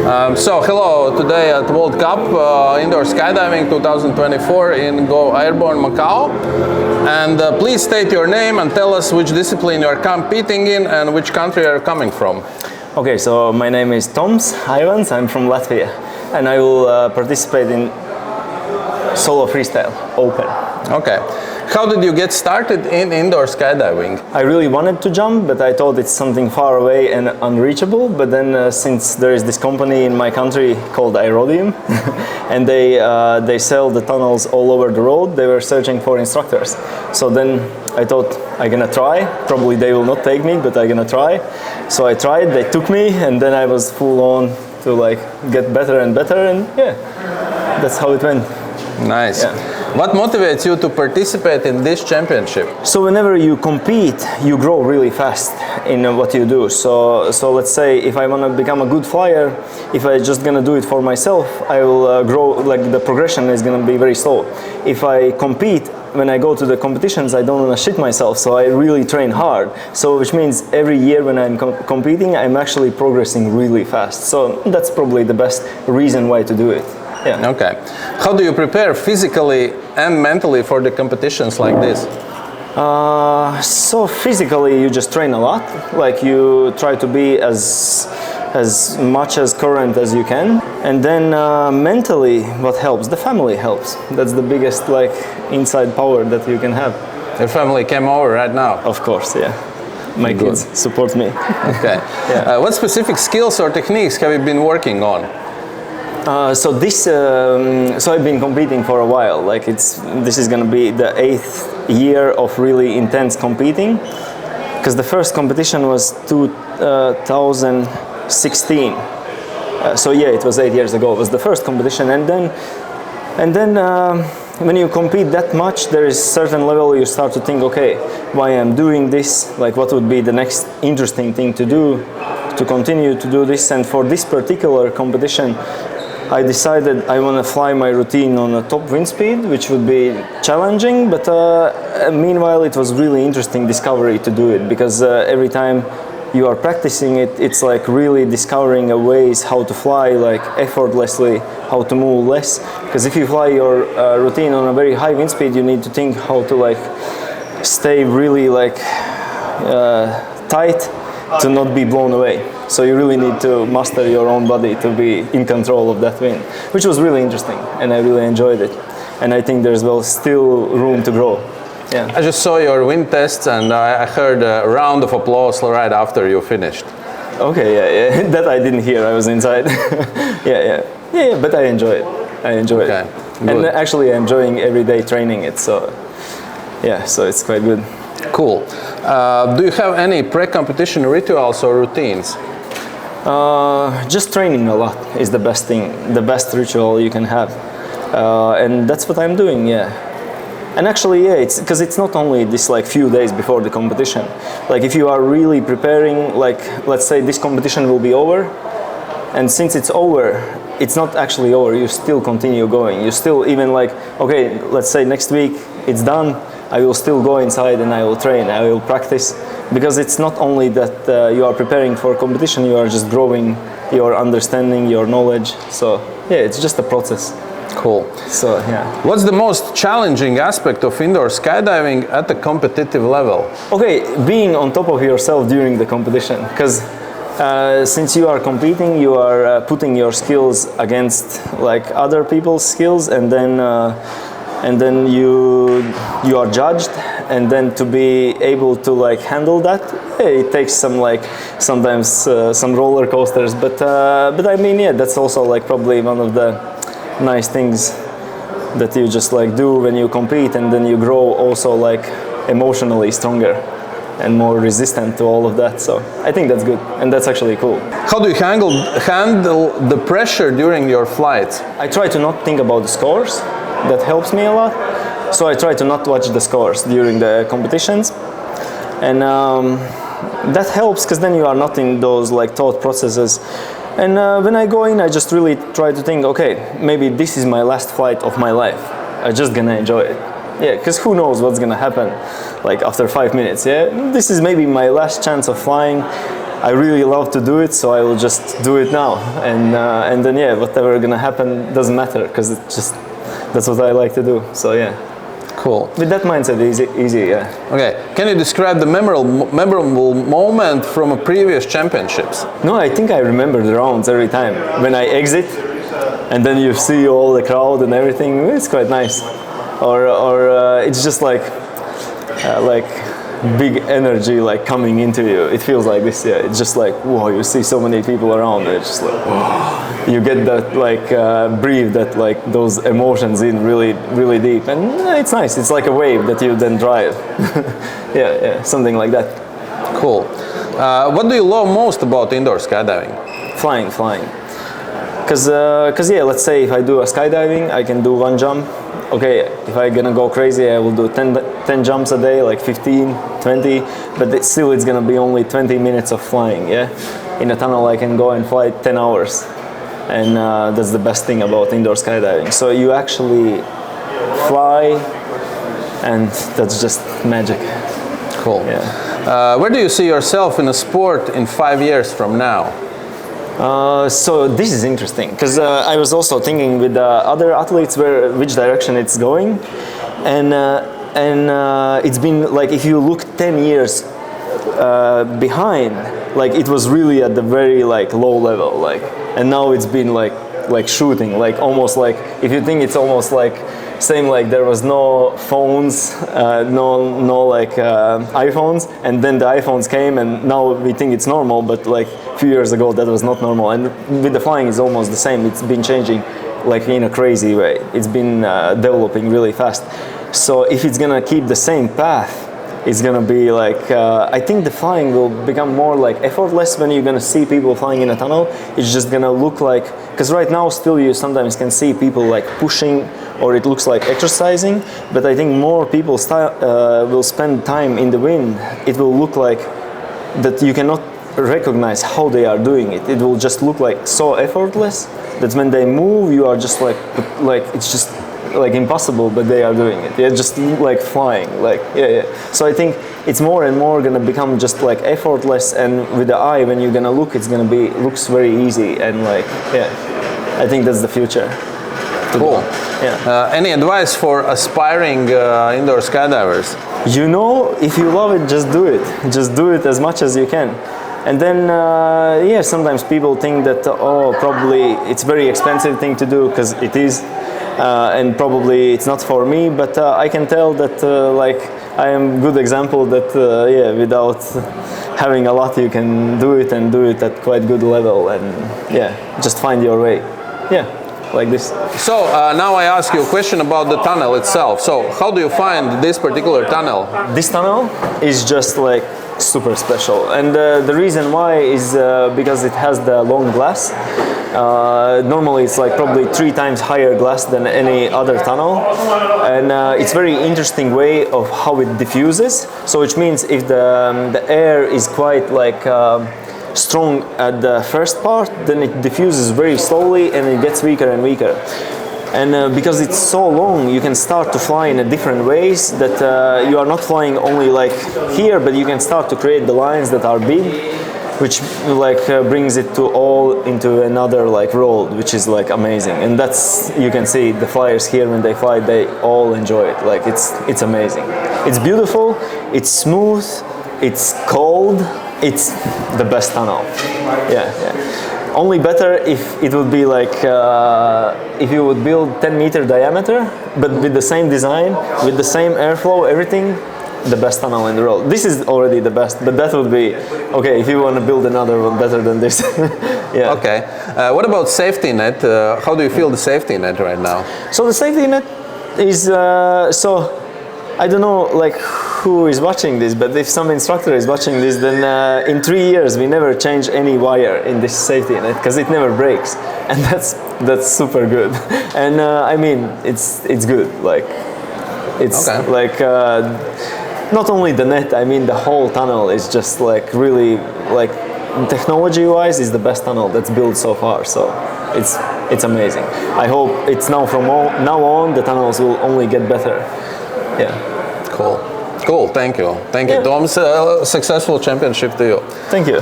So hello, today at World Cup Indoor Skydiving 2024 in GoAirborne Macau. And please state your name and tell us which discipline you are competing in and which country you are coming from. Okay, so my name is Īvāns, I'm from Latvia, and I will participate in solo freestyle, open. Okay. How did you get started in indoor skydiving? I really wanted to jump, but I thought it's something far away and unreachable. But then since there is this company in my country called AERODIUM, and they sell the tunnels all over the world, they were searching for instructors. So then I thought I'm gonna try. Probably they will not take me, but I'm gonna try. So I tried, they took me, and then I was full on to like get better and better, and yeah, that's how it went. Nice. Yeah. What motivates you to participate in this championship? So whenever you compete, you grow really fast in what you do. So let's say if I want to become a good flyer, if I just gonna do it for myself, I will grow, like the progression is gonna be very slow. If I compete, when I go to the competitions, I don't want to shit myself, so I really train hard. So which means every year when I'm competing, I'm actually progressing really fast. So that's probably the best reason why to do it. Yeah. Okay. How do you prepare physically and mentally for the competitions like this? So physically you just train a lot. Like you try to be as much as current as you can. And then mentally what helps? The family helps. That's the biggest like inside power that you can have. Your family came over right now? Of course, yeah. My kids support me. Okay. Yeah. What specific skills or techniques have you been working on? So I've been competing for a while. Like this is gonna be the 8th year of really intense competing, because the first competition was 2016. So yeah, it was 8 years ago. It was the first competition, and then when you compete that much, there is certain level you start to think, okay, why I'm doing this? Like, what would be the next interesting thing to do to continue to do this? And for this particular competition, I decided I want to fly my routine on a top wind speed, which would be challenging, but meanwhile it was really interesting discovery to do it, because every time you are practicing it, it's like really discovering ways how to fly like effortlessly, how to move less. Because if you fly your routine on a very high wind speed, you need to think how to like stay really like tight to not be blown away. So you really need to master your own body to be in control of that wind, which was really interesting, and I really enjoyed it. And I think there's still room to grow. Yeah. I just saw your wind tests, and I heard a round of applause right after you finished. Okay, yeah. That I didn't hear. I was inside. Yeah. But I enjoy it. I enjoy it. Good. And actually, I'm enjoying everyday training it. So yeah, so it's quite good. Cool. Do you have any pre-competition rituals or routines? Just training a lot is the best thing, the best ritual you can have, and that's what I'm doing. Yeah, and actually, yeah, it's because it's not only this like few days before the competition. Like if you are really preparing, like let's say this competition will be over, and since it's over, it's not actually over. You still continue going. You still even like, okay, let's say next week it's done. I will still go inside and I will train, I will practice, because it's not only that you are preparing for competition, you are just growing your understanding, your knowledge. So yeah, it's just a process. Cool. So yeah. What's the most challenging aspect of indoor skydiving at the competitive level? Okay, being on top of yourself during the competition, because since you are competing, you are putting your skills against like other people's skills, and then you are judged, and then to be able to like handle that, it takes some like sometimes some roller coasters, but I mean, yeah, that's also like probably one of the nice things that you just like do when you compete, and then you grow also like emotionally stronger and more resistant to all of that. So I think that's good, and that's actually cool. How do you handle the pressure during your flights? I try to not think about the scores. That helps me a lot. So I try to not watch the scores during the competitions, and that helps because then you are not in those like thought processes. And when I go in, I just really try to think, okay, maybe this is my last flight of my life. I'm just gonna enjoy it. Yeah, because who knows what's gonna happen like after 5 minutes. Yeah, this is maybe my last chance of flying, I really love to do it, so I will just do it now. And then yeah, whatever gonna happen doesn't matter, because it's just, that's what I like to do. So yeah. Cool. With that mindset, easy, yeah. Okay, can you describe the memorable moment from a previous championships? No, I think I remember the rounds every time. When I exit, and then you see all the crowd and everything, it's quite nice. Or it's just like big energy like coming into you. It feels like this, yeah. It's just like, whoa, you see so many people around. It's just like, whoa. You get that like breathe that like those emotions in really deep, and it's nice. It's like a wave that you then drive. yeah, something like that. Cool. What do you love most about indoor skydiving? Flying. Cause yeah, let's say if I do a skydiving, I can do one jump. Okay, if I'm gonna go crazy, I will do 10 jumps a day, like 15, 20, but still it's gonna be only 20 minutes of flying, yeah? In a tunnel I can go and fly 10 hours, and that's the best thing about indoor skydiving. So you actually fly, and that's just magic. Cool. Yeah. Where do you see yourself in a sport in 5 years from now? So this is interesting, because I was also thinking with other athletes which direction it's going, and it's been like, if you look 10 years behind, like it was really at the very like low level, like, and now it's been like shooting, like almost like, if you think it's almost like same, like there was no phones, no like iPhones, and then the iPhones came, and now we think it's normal, but like a few years ago that was not normal. And with the flying it's almost the same. It's been changing like in a crazy way. It's been developing really fast. So if it's gonna keep the same path, it's gonna be like, I think the flying will become more like effortless when you're gonna see people flying in a tunnel. It's just gonna look like, because right now still you sometimes can see people like pushing, or it looks like exercising, but I think more people will spend time in the wind. It will look like that you cannot recognize how they are doing it. It will just look like so effortless that when they move, you are just like it's just like impossible, but they are doing it. They're just like flying, like yeah. So I think it's more and more gonna become just like effortless, and with the eye, when you're gonna look, it's gonna be looks very easy, and like yeah, I think that's the future. Cool. Yeah. Any advice for aspiring indoor skydivers? You know, if you love it, just do it. Just do it as much as you can. And then, yeah, sometimes people think that, oh, probably it's a very expensive thing to do, because it is, and probably it's not for me, but I can tell that, like, I am a good example that, yeah, without having a lot, you can do it, and do it at quite good level, and yeah, just find your way. Yeah. Like this. So now I ask you a question about the tunnel itself. So how do you find this particular tunnel? This tunnel is just like super special, and the reason why is because it has the long glass. Normally it's like probably 3 times higher glass than any other tunnel, and it's very interesting way of how it diffuses. So which means if the air is quite like strong at the first part, then it diffuses very slowly and it gets weaker and weaker. And because it's so long, you can start to fly in a different ways, that you are not flying only like here, but you can start to create the lines that are big, which like brings it to all into another like world, which is like amazing. And that's, you can see the flyers here when they fly, they all enjoy it. Like it's amazing. It's beautiful, it's smooth, it's cold. It's the best tunnel. Yeah. Only better if it would be like if you would build 10-meter diameter, but with the same design, with the same airflow, everything, the best tunnel in the world. This is already the best, but that would be okay if you want to build another one better than this. Yeah. Okay. What about safety net? How do you feel the safety net right now? So the safety net is so. I don't know like who is watching this, but if some instructor is watching this, then in 3 years we never change any wire in this safety net, because it never breaks, and that's super good. And I mean it's good, like it's okay. Like not only the net, I mean the whole tunnel is just like really like technology wise is the best tunnel that's built so far. So it's amazing. I hope it's now from now on the tunnels will only get better. Yeah. Cool. Thank you, Tom. Successful championship to you. Thank you.